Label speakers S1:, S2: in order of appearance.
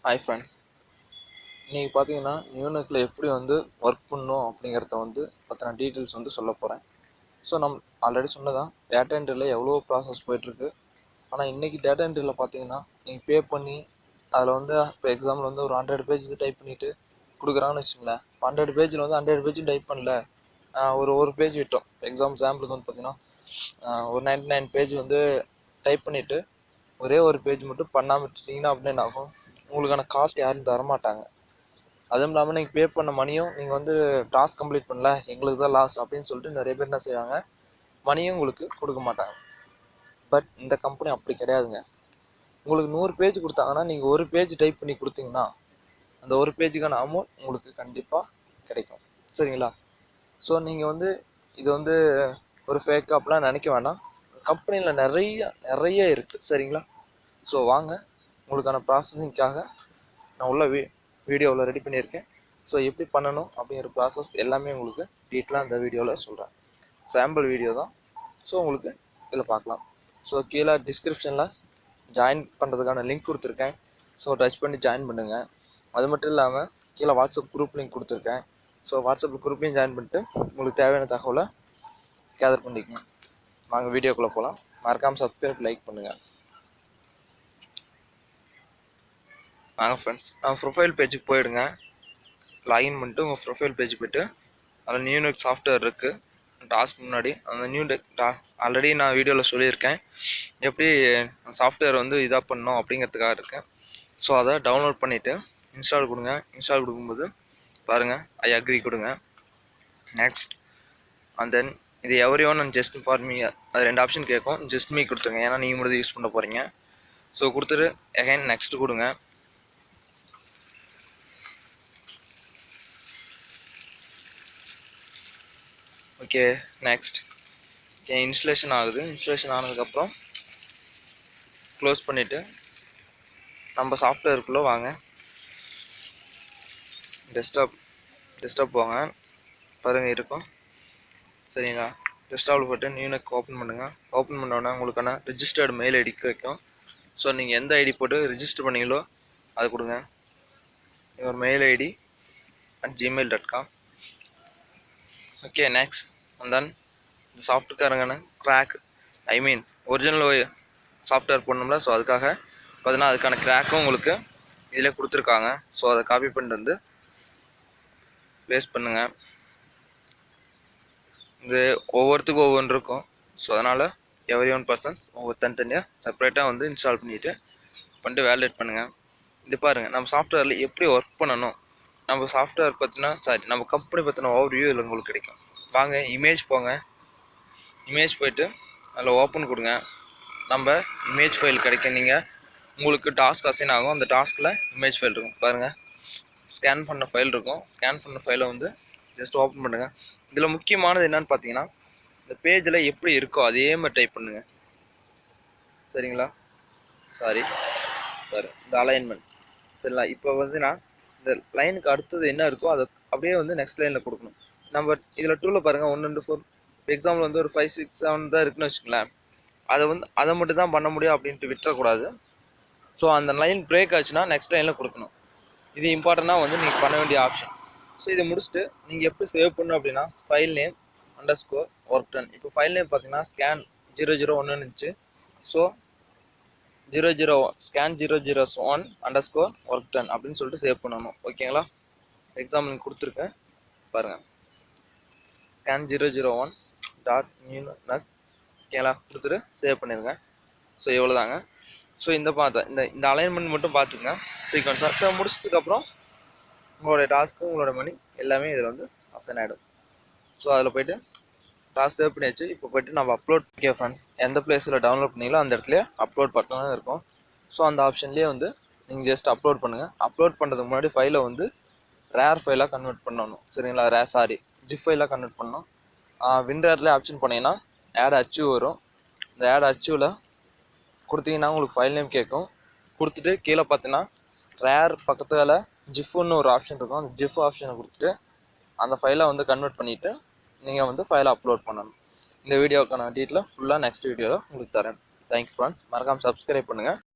S1: Hi friends, இன்றைக்கி பார்த்தீங்கன்னா நியூனக்கில் எப்படி வந்து ஒர்க் பண்ணணும் அப்படிங்கிறத வந்து பற்றின டீட்டெயில்ஸ் வந்து சொல்ல போகிறேன். ஸோ ஆல்ரெடி சொன்னதான் டேட்டா என்ட்ரியில் எவ்வளோ ப்ராசஸ் போயிட்டுருக்கு. ஆனால் இன்றைக்கி டேட்டா என்ட்ரியில் பார்த்தீங்கன்னா நீங்கள் பே பண்ணி அதில் வந்து இப்போ எக்ஸாம்பிள் வந்து ஒரு 100 பேஜ் டைப் பண்ணிவிட்டு கொடுக்குறாங்கன்னு வச்சுங்களேன். 100 பேஜில் வந்து 100 பேஜும் டைப் பண்ணல, ஒரு பேஜ் விட்டோம். எக்ஸாம் சாம்பிளுக்கு வந்து பார்த்தீங்கன்னா ஒரு 99 பேஜ் வந்து டைப் பண்ணிவிட்டு ஒரே ஒரு பேஜ் மட்டும் பண்ணாமல் விட்டுட்டிங்கன்னா அப்படின்னு ஆகும். உங்களுக்கான காஸ்ட் யாரும் தரமாட்டாங்க. அதுவும் இல்லாமல் நீங்கள் பே பண்ண மணியும் நீங்கள் வந்து டாஸ்க் கம்ப்ளீட் பண்ணல, எங்களுக்கு தான் லாஸ் அப்படின்னு சொல்லிட்டு நிறைய பேர் என்ன செய்வாங்க, மணியும் உங்களுக்கு கொடுக்க மாட்டாங்க. பட் இந்த கம்பெனி அப்படி கிடையாதுங்க. உங்களுக்கு 100 பேஜ் கொடுத்தாங்கன்னா நீங்கள் ஒரு பேஜ் டைப் பண்ணி கொடுத்தீங்கன்னா அந்த ஒரு பேஜுக்கான அமௌண்ட் உங்களுக்கு கண்டிப்பாக கிடைக்கும். சரிங்களா? ஸோ நீங்கள் வந்து இது வந்து ஒரு ஃபேக் அப்படிலாம் நினைக்க வேண்டாம். கம்பெனியில் நிறைய இருக்குது. சரிங்களா? ஸோ வாங்க, உங்களுக்கான ப்ராசஸிங்காக நான் உள்ள வீடியோவில் ரெடி பண்ணியிருக்கேன். ஸோ எப்படி பண்ணணும் அப்படிங்கிற ப்ராசஸ் எல்லாமே உங்களுக்கு டீட்டெயிலாக அந்த வீடியோவில் சொல்கிறேன். சாம்பிள் வீடியோ தான். ஸோ உங்களுக்கு இதில் பார்க்கலாம். ஸோ கீழே டிஸ்கிரிப்ஷனில் ஜாயின் பண்ணுறதுக்கான லிங்க் கொடுத்துருக்கேன். ஸோ டச் பண்ணி ஜாயின் பண்ணுங்கள். அது மட்டும் இல்லாமல் கீழே வாட்ஸ்அப் குரூப் லிங்க் கொடுத்துருக்கேன். ஸோ வாட்ஸ்அப் குரூப்லையும் ஜாயின் பண்ணிட்டு உங்களுக்கு தேவையான தகவலை கேதர் பண்ணிக்கங்க. வாங்க வீடியோக்குள்ளே போகலாம். மறக்காமல் சப்ஸ்கிரைப், லைக் பண்ணுங்கள். வாங்க ஃப்ரெண்ட்ஸ், நான் ப்ரொஃபைல் பேஜுக்கு போயிடுங்க. லாகின் பண்ணிட்டு உங்கள் ப்ரொஃபைல் பேஜ் போய்ட்டு அதில் நியூனெக் சாஃப்ட்வேர் இருக்குது. டாஸ்க் முன்னாடி அந்த நியூனெக் ஆல்ரெடி நான் வீடியோவில் சொல்லியிருக்கேன் எப்படி சாஃப்ட்வேர் வந்து இதாக பண்ணணும் அப்படிங்கிறதுக்காக இருக்கேன். ஸோ அதை டவுன்லோட் பண்ணிவிட்டு இன்ஸ்டால் கொடுங்க. இன்ஸ்டால் கொடுக்கும்போது பாருங்கள், ஐ அக்ரி கொடுங்க. நெக்ஸ்ட் அண்ட் தென் இது every one and just for me, அது 2 ஆப்ஷன் கேட்கும். ஜஸ்ட் மீ கொடுத்துருங்க, ஏன்னா நீங்கள் மட்டும் யூஸ் பண்ண போகிறீங்க. ஸோ கொடுத்துட்டு அகைன் நெக்ஸ்ட் கொடுங்க. ஓகே, நெக்ஸ்ட் இன்ஸ்டலேஷன் ஆகுது. இன்ஸ்டலேஷன் ஆனதுக்கப்புறம் க்ளோஸ் பண்ணிவிட்டு நம்ம சாஃப்ட்வேருக்குள்ளே வாங்க. டெஸ்க்டாப் போங்க. பாருங்கள் இருக்கும். சரிங்களா? டெஸ்க்டாப்பில் போய்ட்டு நியூனெக் ஓப்பன் பண்ணுங்கள். ஓப்பன் பண்ணோன்னா உங்களுக்கான ரிஜிஸ்டர்டு மெயில் ஐடி கிடைக்கும். ஸோ நீங்கள் எந்த ஐடி போட்டு ரிஜிஸ்டர் பண்ணீங்களோ அதை கொடுங்க. ஒரு mail ID @gmail.com. Okay, next and then இந்த சாஃப்ட்வேருக்கான கிராக், ஒரிஜினல் சாஃப்ட்வேர் பண்ணணும்ல. ஸோ அதுக்காக பார்த்தீங்கன்னா அதுக்கான கிராக்கும் உங்களுக்கு இதில் கொடுத்துருக்காங்க. ஸோ அதை காப்பி பண்ணிட்டு வந்து பேஸ்ட் பண்ணுங்கள். இது ஒவ்வொருத்துக்கும் ஒவ்வொன்று இருக்கும். ஸோ அதனால் எவ்ரி ஒன் பர்சன் ஒவ்வொரு தனித்தனியாக செப்பரேட்டாக வந்து இன்ஸ்டால் பண்ணிட்டு வேலிடேட் பண்ணுங்கள். இது பாருங்கள், நம்ம சாஃப்ட்வேரில் எப்படி ஒர்க் பண்ணணும், நம்ம சாஃப்ட்வேர் பற்றினா நம்ம கம்பெனி பற்றின ஓவர்வியூ இதில் உங்களுக்கு கிடைக்கும். வாங்க இமேஜ் போங்க. இமேஜ் போய்ட்டு அதில் ஓப்பன் கொடுங்க. நம்ம இமேஜ் ஃபைல் கிடைக்கும். நீங்கள் உங்களுக்கு டாஸ்க் அசைன் ஆகும். அந்த டாஸ்கில் இமேஜ் ஃபைல் இருக்கும். பாருங்கள், ஸ்கேன் பண்ண ஃபைல் இருக்கும். ஸ்கேன் பண்ண ஃபைலை வந்து ஜஸ்ட் ஓப்பன் பண்ணுங்கள். இதில் முக்கியமானது என்னென்னு பார்த்தீங்கன்னா, இந்த பேஜில் எப்படி இருக்கோ அதே மாதிரி டைப் பண்ணுங்கள். சரிங்களா? சாரி, பாரு இந்த அலைன்மெண்ட். சரிங்களா? இப்போ வந்து நான் இந்த லைனுக்கு அடுத்தது என்ன இருக்கோ அதை அப்படியே வந்து நெக்ஸ்ட் லைனில் கொடுக்கணும். நம்ம இதில் டூவில் பாருங்கள் 1 2 4. இப்போ எக்ஸாம்பிள் வந்து ஒரு 5 6 7 தான் இருக்குன்னு வச்சுக்கோங்களேன். அதை மட்டும் தான் பண்ண முடியும் அப்படின்ட்டு விட்டுறக்கூடாது. ஸோ அந்த லைன் பிரேக் ஆச்சுன்னா நெக்ஸ்ட் லைனில் கொடுக்கணும். இது இம்பார்ட்டண்ட்டாக வந்து நீங்கள் பண்ண வேண்டிய ஆப்ஷன். ஸோ இதை முடிச்சுட்டு நீங்கள் எப்படி சேவ் பண்ணணும் அப்படின்னா, ஃபைல் நேம் _work done. இப்போ ஃபைல் நேம் பார்த்தீங்கன்னா ஸ்கேன் 001 இருந்துச்சு. ஸோ scan 001 _work done அப்படின்னு சொல்லிட்டு சேவ் பண்ணணும். ஓகேங்களா? எக்ஸாம்பிள் கொடுத்துருக்கேன் பாருங்கள், scan 001 .NUNEC. ஓகேங்களா? கொடுத்துட்டு சேவ் பண்ணிடுங்க. ஸோ எவ்வளோ தாங்க. ஸோ இந்த அலைன்மெண்ட் மட்டும் பார்த்துங்க சீக்வன்ஸாக. ஸோ முடிச்சதுக்கப்புறம் உங்களோட டாஸ்க்கு, உங்களோட மணி எல்லாமே இதில் வந்து அசைன் ஆகிடும். ஸோ அதில் போய்ட்டு டாஸ்க் சேவ் பண்ணியாச்சு. இப்போ போய்ட்டு நம்ம அப்லோட். ஓகே ஃப்ரெண்ட்ஸ், எந்த பிளேஸில் டவுன்லோட் பண்ணீங்களோ அந்த இடத்துல அப்லோட் பட்டனும் இருக்கும். ஸோ அந்த ஆப்ஷன்லேயே வந்து நீங்கள் ஜஸ்ட் அப்லோட் பண்ணுங்கள். அப்லோட் பண்ணுறதுக்கு முன்னாடி ஃபைலை வந்து ரேர் ஃபைலாக கன்வெர்ட் பண்ணணும். சரிங்களா? ஜிப் ஃபைலாக கன்வெர்ட் பண்ணணும். விண்டர்லேயே ஆப்ஷன் பண்ணிங்கன்னா ஆட் அச்சீவ் வரும். இந்த ஆட் அச்சீவில் கொடுத்தீங்கன்னா உங்களுக்கு ஃபைல் நேம் கேட்கும். கொடுத்துட்டு கீழே பார்த்தீங்கன்னா ரேர் பக்கத்தில் ஜிஃப்னு ஒரு ஆப்ஷன் இருக்கும். அந்த ஜிஃப் ஆப்ஷனை கொடுத்துட்டு அந்த ஃபைலை வந்து கன்வெர்ட் பண்ணிவிட்டு நீங்கள் வந்து ஃபைலை அப்லோட் பண்ணணும். இந்த வீடியோக்கான டீட்டெயில் ஃபுல்லாக நெக்ஸ்ட் வீடியோவில் உங்களுக்கு தரேன். Thank you friends. மறக்காமல் சப்ஸ்கிரைப் பண்ணுங்கள்.